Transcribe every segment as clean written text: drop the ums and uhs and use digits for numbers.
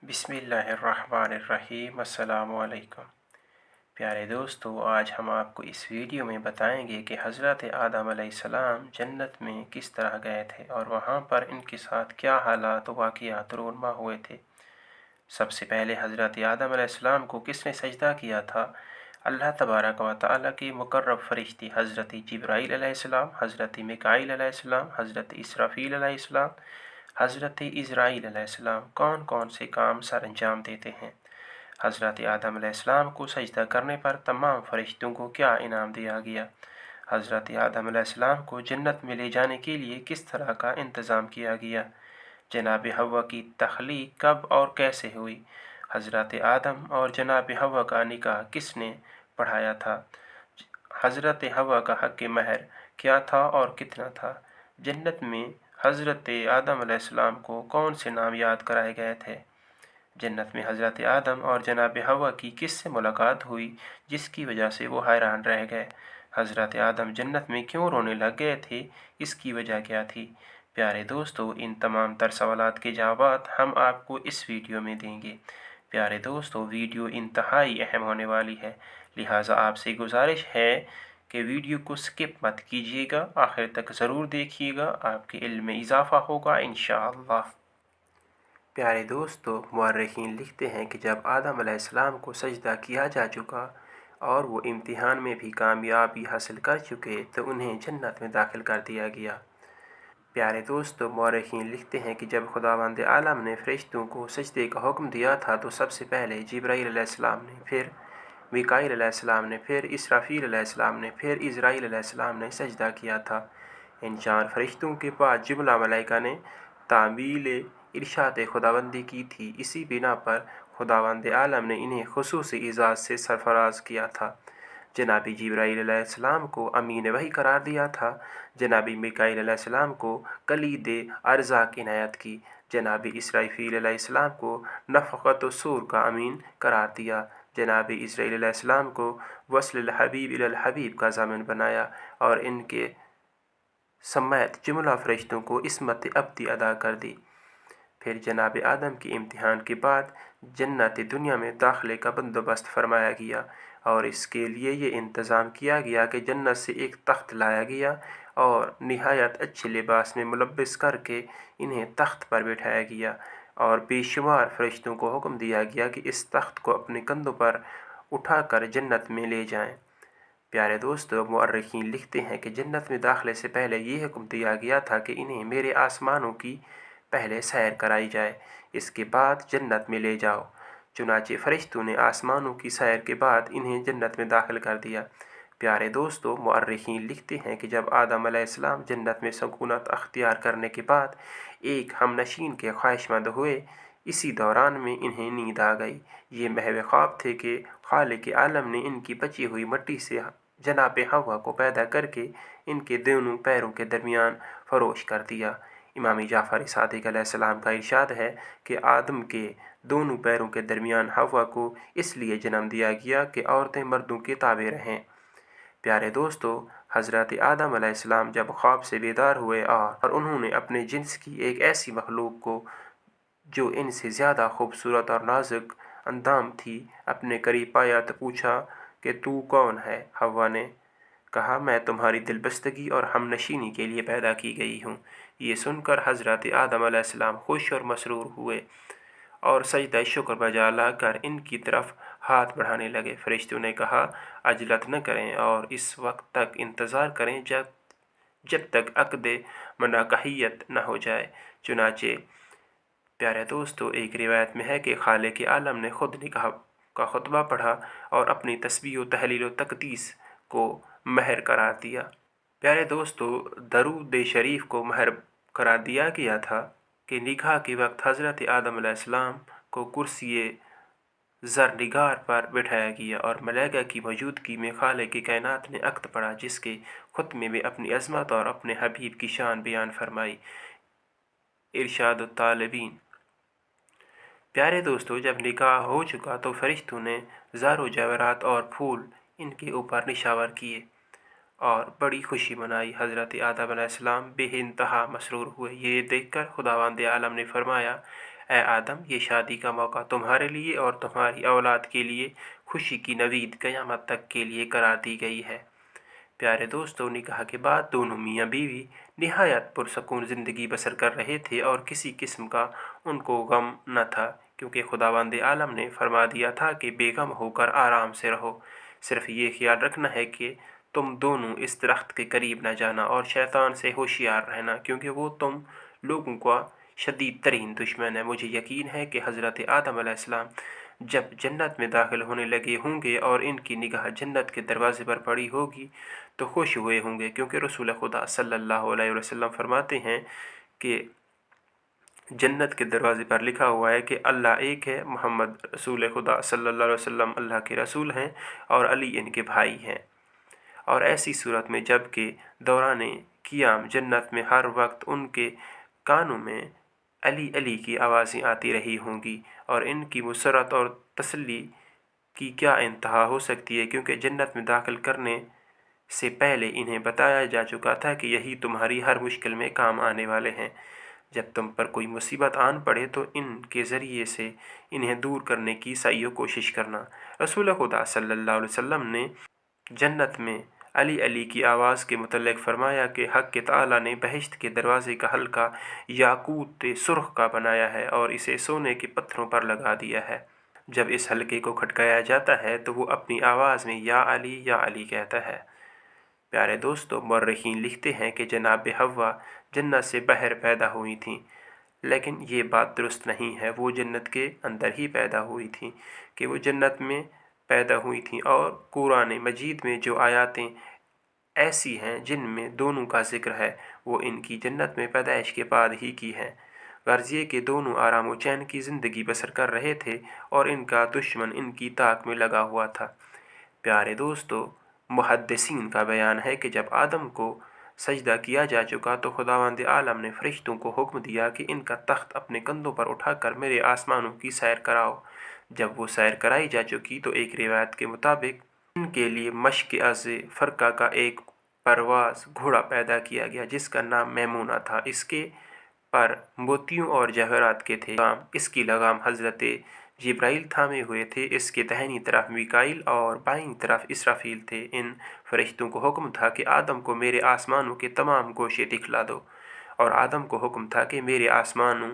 बिस्मिल्लाहिर्रहमानिर्रहीम। अस्सलामु अलैकुम। प्यारे दोस्तों, आज हम आपको इस वीडियो में बताएंगे कि हज़रत आदम अलैहिस्सलाम जन्नत में किस तरह गए थे और वहाँ पर इनके साथ क्या हालात वाक़ियात रूनमा हुए थे। सबसे पहले हज़रत आदम अलैहिस्सलाम को किसने सजदा किया था? अल्लाह तबारक व तआला के मुकर्रब फरिश्ते हज़रत जिब्राईल अलैहिस्सलाम, हज़रत मिकाईल अलैहिस्सलाम, हज़रत इसराफ़ील अलैहिस्सलाम, हज़रत इज़राईल अलैहिस्सलाम कौन कौन से काम सर अंजाम देते हैं। हज़रत आदम अलैहिस्सलाम को सजदा करने पर तमाम फरिश्तों को क्या इनाम दिया गया। हज़रत आदम अलैहिस्सलाम को जन्नत में ले जाने के लिए किस तरह का इंतज़ाम किया गया। जनाब हव्वा की तख्लीक कब और कैसे हुई। हज़रत आदम और जनाब हव्वा का निकाह किसने पढ़ाया था। हज़रत हव्वा का हक़ महर क्या था और कितना था। जन्नत में हज़रत आदम अलैहिस्सलाम को कौन से नाम याद कराए गए थे। जन्नत में हज़रत आदम और जनाब हव्वा की किससे मुलाकात हुई जिसकी वजह से वो हैरान रह गए। हज़रत आदम जन्नत में क्यों रोने लग गए थे, इसकी वजह क्या थी। प्यारे दोस्तों, इन तमाम तर सवालात के जवाब हम आपको इस वीडियो में देंगे। प्यारे दोस्तों, वीडियो इंतहाई अहम होने वाली है, लिहाजा आपसे गुजारिश है कि वीडियो को स्किप मत कीजिएगा, आखिर तक ज़रूर देखिएगा, आपके इल्म में इजाफ़ा होगा इंशाअल्लाह। प्यारे दोस्तों, मुअर्रिखीन लिखते हैं कि जब आदम अलैहिस्सलाम को सजदा किया जा चुका और वो इम्तिहान में भी कामयाबी हासिल कर चुके तो उन्हें जन्नत में दाखिल कर दिया गया। प्यारे दोस्तों, मुअर्रिखीन लिखते हैं कि जब खुदावंद आलम ने फ़रिश्तों को सजदे का हुक्म दिया था तो सबसे पहले जिब्राईल अलैहिस्सलाम ने, फिर मिकाईल अलैहिस्सलाम ने, फिर इसराफ़ील अलैहिस्सलाम ने, फिर इज़राईल अलैहिस्सलाम ने सजदा किया था। इन चार फरिश्तों के बाद जुमला मलाइका ने तामील इरशाद खुदाबंदी की थी। इसी बिना पर खुदावंद आलम ने इन्हें खुसूसी इजाज़ से सरफराज किया था। जनाबी जिब्राईल अलैहिस्सलाम को अमीन वही करार दिया था। जनाबी मिकाईल अलैहिस्सलाम को कलीद अर्ज़ाक़ इनायत की। जनाबी इसराफ़ील अलैहिस्सलाम को नफ़क़त सूर का अमीन करार दिया। जनाबी इज़राईल अलैहिस्सलाम को वस्ल हबीब इलल हबीब का ज़ामिन बनाया और इनके समेत जुमला फ़रिश्तों को इसमत अब्दी अदा कर दी। फिर जनाब आदम के इम्तिहान के बाद जन्नत दुनिया में दाखिले का बंदोबस्त फरमाया गया और इसके लिए ये इंतज़ाम किया गया कि जन्नत से एक तख्त लाया गया और निहायत अच्छे लिबास में मुलब्बिस करके इन्हें तख्त पर बिठाया गया और बेशुमार फरिश्तों को हुक्म दिया गया कि इस तख्त को अपने कंधों पर उठाकर जन्नत में ले जाएं। प्यारे दोस्तों, मुअर्रिखीन लिखते हैं कि जन्नत में दाखिले से पहले ये हुक्म दिया गया था कि इन्हें मेरे आसमानों की पहले सैर कराई जाए, इसके बाद जन्नत में ले जाओ। चुनाचे फरिश्तों ने आसमानों की सैर के बाद इन्हें जन्नत में दाखिल कर दिया। प्यारे दोस्तों, मुअर्रिखीन लिखते हैं कि जब आदम अलैहिस्सलाम जन्नत में सकूनत अख्तियार करने के बाद एक हमनशीन के ख्वाहिशमंद हुए, इसी दौरान में इन्हें नींद आ गई। ये महव ख्वाब थे कि खालिक आलम ने इनकी बची हुई मिट्टी से जनाब हवा को पैदा करके इनके दोनों पैरों के दरमियान फरोश कर दिया। इमाम जाफ़र सादिक अलैहिस्सलाम का इरशाद है कि आदम के दोनों पैरों के दरमियान हवा को इसलिए जन्म दिया गया कि औरतें मर्दों के ताबे रहें। प्यारे दोस्तों, हज़रत आदम अलैहिस्सलाम जब ख्वाब से बेदार हुए और उन्होंने अपने जिन्स की एक ऐसी मखलूक को जो इनसे ज़्यादा खूबसूरत और नाजुक अंदाम थी अपने करीब पाया तो पूछा कि तू कौन है। हव्वा ने कहा, मैं तुम्हारी दिलबस्तगी और हमनशीनी के लिए पैदा की गई हूँ। ये सुनकर हज़रत आदम अलैहिस्सलाम खुश और मसरूर हुए और सजदा शुक्र बजा लाकर इनकी तरफ हाथ बढ़ाने लगे। फरिश्तों ने कहा, अजलत न करें और इस वक्त तक इंतज़ार करें जब तक अक़द मनाकहियत न हो जाए। चुनाचे प्यारे दोस्तों, एक रिवायत में है कि खालिक आलम ने खुद निकाह का खुतबा पढ़ा और अपनी तस्बीह व तहलील व तक़दीस को महर करार दिया। प्यारे दोस्तों, दरूद शरीफ को महर करार दिया गया था कि निकाह के वक्त हज़रत आदम अलैहिस्सलाम को कुर्सी ज़रनिगार पर बिठाया गया और मलाइका की मौजूदगी में खालिक कायनात ने अक़्द पढ़ा जिसके खुतमे में अपनी अज़मत और अपने हबीब की शान बयान फरमाई। इरशाद तालिबीन। प्यारे दोस्तों, जब निकाह हो चुका तो फरिश्तों ने ज़ारो जवाहरात और फूल इनके ऊपर निशावर किए और बड़ी खुशी मनाई। हज़रत आदम अलैहिस्सलाम बेइंतहा मसरूर हुए। ये देखकर खुदावंद आलम ने फरमाया, اے آدم، یہ شادی کا موقع تمہارے لیے اور تمہاری اولاد کے لیے خوشی کی نوید قیامت تک کے لیے قرار دی گئی ہے۔ پیارے دوستو، نکاح کے بعد دونوں میاں بیوی نہایت پرسکون زندگی بسر کر رہے تھے اور کسی قسم کا ان کو غم نہ تھا، کیونکہ خداوند عالم نے فرما دیا تھا کہ بے غم ہو کر آرام سے رہو۔ صرف یہ خیال رکھنا ہے کہ تم دونوں اس درخت کے قریب نہ جانا اور شیطان سے ہوشیار رہنا، کیونکہ وہ تم لوگوں کا شدید ترین دشمن ہے۔ مجھے یقین ہے کہ حضرت آدم علیہ السلام جب جنت میں داخل ہونے لگے ہوں گے اور ان کی نگاہ جنت کے دروازے پر پڑی ہوگی تو خوش ہوئے ہوں گے، کیونکہ رسول خدا صلی اللہ علیہ وسلم فرماتے ہیں کہ جنت کے دروازے پر لکھا ہوا ہے کہ اللہ ایک ہے، محمد رسول خدا صلی اللہ علیہ وسلم اللہ کے رسول ہیں اور علی ان کے بھائی ہیں۔ اور ایسی صورت میں جب کہ دوران قیام جنت میں ہر وقت ان کے کانوں میں علی علی کی آوازیں آتی رہی ہوں گی، اور ان کی مسرت اور تسلی کی کیا انتہا ہو سکتی ہے، کیونکہ جنت میں داخل کرنے سے پہلے انہیں بتایا جا چکا تھا کہ یہی تمہاری ہر مشکل میں کام آنے والے ہیں۔ جب تم پر کوئی مصیبت آن پڑے تو ان کے ذریعے سے انہیں دور کرنے کی سعی و کوشش کرنا۔ رسول خدا صلی اللہ علیہ وسلم نے جنت میں علی علی کی آواز کے متعلق فرمایا کہ حق تعالیٰ نے بہشت کے دروازے کا حلقہ یاقوت سرخ کا بنایا ہے اور اسے سونے کے پتھروں پر لگا دیا ہے۔ جب اس حلقے کو کھٹکایا جاتا ہے تو وہ اپنی آواز میں یا علی کہتا ہے۔ پیارے دوستو، مورخین لکھتے ہیں کہ جناب حوا جنت سے باہر پیدا ہوئی تھیں، لیکن یہ بات درست نہیں ہے۔ وہ جنت کے اندر ہی پیدا ہوئی تھیں کہ وہ جنت میں پیدا ہوئی تھیں، اور قرآن مجید میں جو آیاتیں ایسی ہیں جن میں دونوں کا ذکر ہے وہ ان کی جنت میں پیدائش کے بعد ہی کی ہیں۔ غرض یہ کہ دونوں آرام و چین کی زندگی بسر کر رہے تھے اور ان کا دشمن ان کی طاق میں لگا ہوا تھا۔ پیارے دوستو، محدثین کا بیان ہے کہ جب آدم کو سجدہ کیا جا چکا تو خداوند عالم نے فرشتوں کو حکم دیا کہ ان کا تخت اپنے کندھوں پر اٹھا کر میرے آسمانوں کی سیر کراؤ۔ جب وہ سیر کرائی جا چکی تو ایک روایت کے مطابق ان کے لیے مشق از فرقہ کا ایک پرواز گھوڑا پیدا کیا گیا جس کا نام میمونہ تھا۔ اس کے پر موتیوں اور جواہرات کے تھے۔ اس کی لگام حضرت جبرائیل تھامے ہوئے تھے۔ اس کے دہنی طرف میکائیل اور بائیں طرف اسرافیل تھے۔ ان فرشتوں کو حکم تھا کہ آدم کو میرے آسمانوں کے تمام گوشے دکھلا دو، اور آدم کو حکم تھا کہ میرے آسمانوں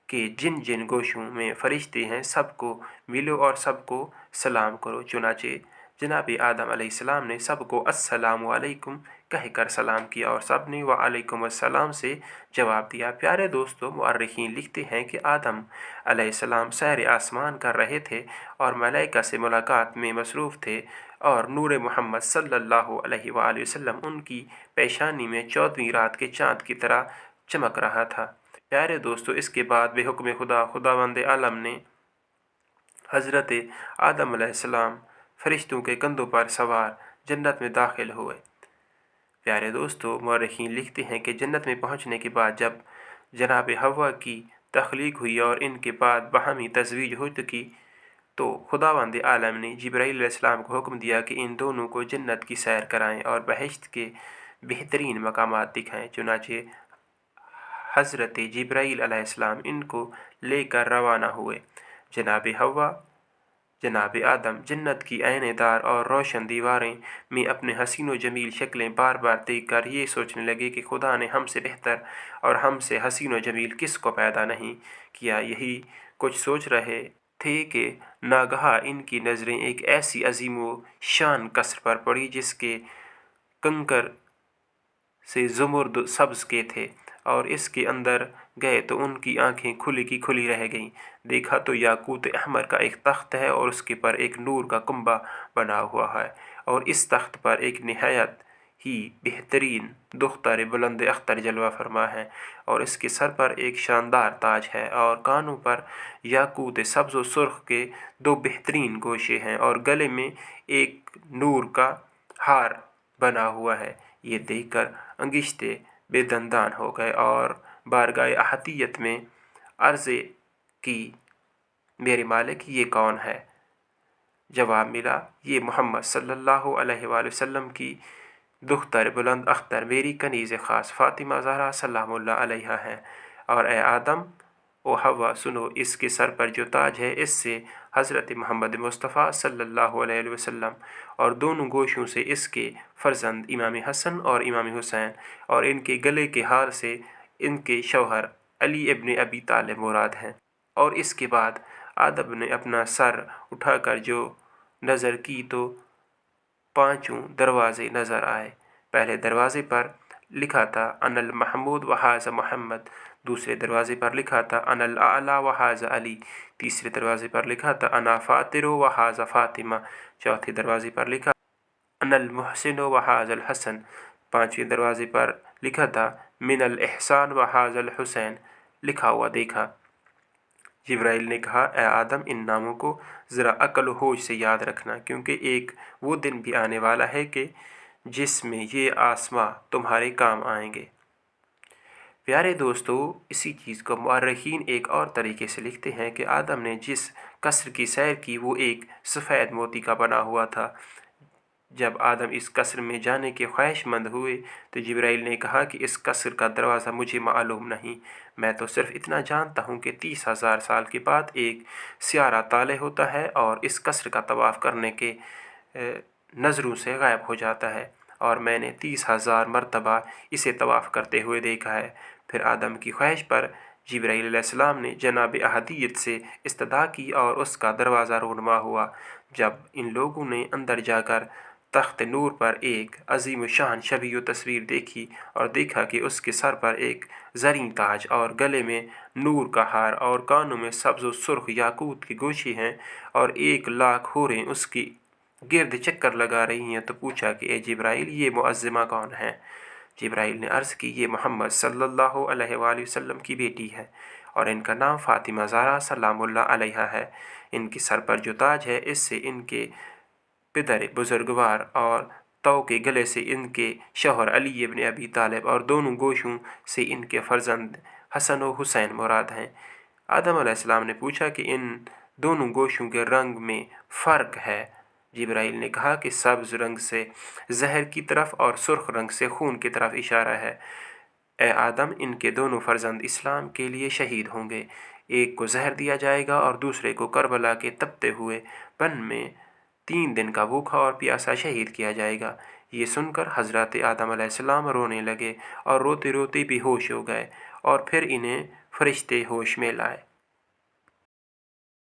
کہ جن جن گوشوں میں فرشتے ہیں سب کو ملو اور سب کو سلام کرو۔ چنانچہ جناب آدم علیہ السلام نے سب کو السلام علیکم کہہ کر سلام کیا اور سب نے وعلیکم السلام سے جواب دیا۔ پیارے دوستو، مورخین لکھتے ہیں کہ آدم علیہ السلام سیر آسمان کر رہے تھے اور ملائکہ سے ملاقات میں مصروف تھے، اور نور محمد صلی اللہ علیہ وآلہ وسلم ان کی پیشانی میں 14ویں رات کے چاند کی طرح چمک رہا تھا۔ پیارے دوستو، اس کے بعد بے حکم خداوند عالم نے حضرت آدم علیہ السلام فرشتوں کے کندھوں پر سوار جنت میں داخل ہوئے۔ پیارے دوستو، مورخین لکھتے ہیں کہ جنت میں پہنچنے کے بعد جب جناب حوا کی تخلیق ہوئی اور ان کے بعد باہمی تزویج ہو چکی تو خداوند عالم نے جبرائیل علیہ السلام کو حکم دیا کہ ان دونوں کو جنت کی سیر کرائیں اور بہشت کے بہترین مقامات دکھائیں۔ چنانچہ حضرت جبرائیل علیہ السلام ان کو لے کر روانہ ہوئے۔ جناب حوا، جناب آدم جنت کی آئینے دار اور روشن دیواریں میں اپنے حسین و جمیل شکلیں بار بار دیکھ کر یہ سوچنے لگے کہ خدا نے ہم سے بہتر اور ہم سے حسین و جمیل کس کو پیدا نہیں کیا۔ یہی کچھ سوچ رہے تھے کہ ناگہاں ان کی نظریں ایک ایسی عظیم و شان قصر پر پڑی جس کے کنکر سے زمرد سبز کے تھے، اور اس کے اندر گئے تو ان کی آنکھیں کھلی کی کھلی رہ گئیں۔ دیکھا تو یاقوت احمر کا ایک تخت ہے اور اس کے پر ایک نور کا کنبہ بنا ہوا ہے، اور اس تخت پر ایک نہایت ہی بہترین دختر بلند اختر جلوہ فرما ہے، اور اس کے سر پر ایک شاندار تاج ہے، اور کانوں پر یاقوت سبز و سرخ کے 2 بہترین گوشے ہیں، اور گلے میں ایک نور کا ہار بنا ہوا ہے۔ یہ دیکھ کر انگشتے بے دندان ہو گئے اور بارگاہ احدیت میں عرض کی، میرے مالک یہ کون ہے؟ جواب ملا، یہ محمد صلی اللہ علیہ وآلہ وسلم کی دختر بلند اختر میری کنیز خاص فاطمہ زہرا سلام اللہ علیہا ہے۔ اور اے آدم، ओ हवा सुनो, इसके सर पर जो ताज है इससे हज़रत मोहम्मद मुस्तफ़ा सल्लल्लाहु अलैहि वसल्लम और दोनों गोशों से इसके फ़र्जंद इमाम हसन और इमाम हुसैन और इनके गले के हार से इनके शौहर अली इब्न अबी तालिब मुराद हैं। और इसके बाद आदम ने अपना सर उठाकर जो नज़र की तो पांचों दरवाज़े नज़र आए। पहले दरवाज़े पर लिखा था अनल महमूद व हाज़ा मोहम्मद, दूसरे दरवाज़े पर लिखा था अनल आला व हाज़ा अली, तीसरे दरवाज़े पर लिखा था अना फ़ातिरो व हाज़ा फ़ातिमा, चौथे दरवाज़े पर लिखा अनल मुहसिनो व हाज़ल हसन, पाँचवें दरवाज़े पर लिखा था मिनल एहसान व हाज़ल हुसैन लिखा हुआ देखा। जिब्राइल ने कहा, ए आदम, इन नामों को ज़रा अक्ल होश से याद रखना, क्योंकि एक वो दिन भी आने वाला है कि जिसमें ये आसमां तुम्हारे काम आएंगे। प्यारे दोस्तों, इसी चीज़ को मुअर्रिखीन एक और तरीके से लिखते हैं कि आदम ने जिस कसर की सैर की वो एक सफ़ेद मोती का बना हुआ था। जब आदम इस कसर में जाने के ख्वाहिशमंद हुए तो जिब्राइल ने कहा कि इस कसर का दरवाज़ा मुझे मालूम नहीं, मैं तो सिर्फ़ इतना जानता हूँ कि 30,000 साल के बाद एक सियारा ताले होता है और इस कसर का तवाफ़ करने के नज़रों से गायब हो जाता है, और मैंने 30,000 मरतबा इसे तवाफ़ करते हुए देखा है। फिर आदम की ख्वाहिश पर जिब्राईल अलैहिस्सलाम ने जनाब अहदियत से इस्तदा की और उसका दरवाज़ा रूनुमा हुआ। जब इन लोगों ने अंदर जाकर तख्त नूर पर एक अजीम शान शबीह तस्वीर देखी और देखा कि उसके सर पर एक ज़री ताज और गले में नूर का हार और कानों में सब्ज़ सुर्ख याकूत की गोशी हैं और 1,00,000 हूरें उसकी गिर्द चक्कर लगा रही हैं, तो पूछा कि ए जिब्राईल, ये मुअज़्ज़िमा कौन है? जिब्राईल ने अर्ज़ की, ये मोहम्मद सल्लल्लाहु अलैहि वसल्लम की बेटी है और इनका नाम फ़ातिमा ज़हरा सलामुल्लाह अलैहा है। इनके सर पर जो ताज है इससे इनके पितर बुजुर्गवार और तौ के गले से इनके शौहर अली इब्न अबी तालिब और दोनों गोशों से इनके फ़र्जंद हसन व हुसैन मुराद हैं। आदम अलैहिस्सलाम ने पूछा कि इन दोनों गोशों के रंग में फ़र्क है। जिब्राईल ने कहा कि सब्ज़ रंग से जहर की तरफ और सुर्ख रंग से खून की तरफ इशारा है। ए आदम, इनके दोनों फ़र्जंद इस्लाम के लिए शहीद होंगे। एक को जहर दिया जाएगा और दूसरे को करबला के तपते हुए बन में 3 दिन का भूखा और प्यासा शहीद किया जाएगा। ये सुनकर हज़रत आदम अलैहिस्सलाम रोने लगे और रोते रोते बेहोश हो गए और फिर इन्हें फरिश्ते होश में लाए।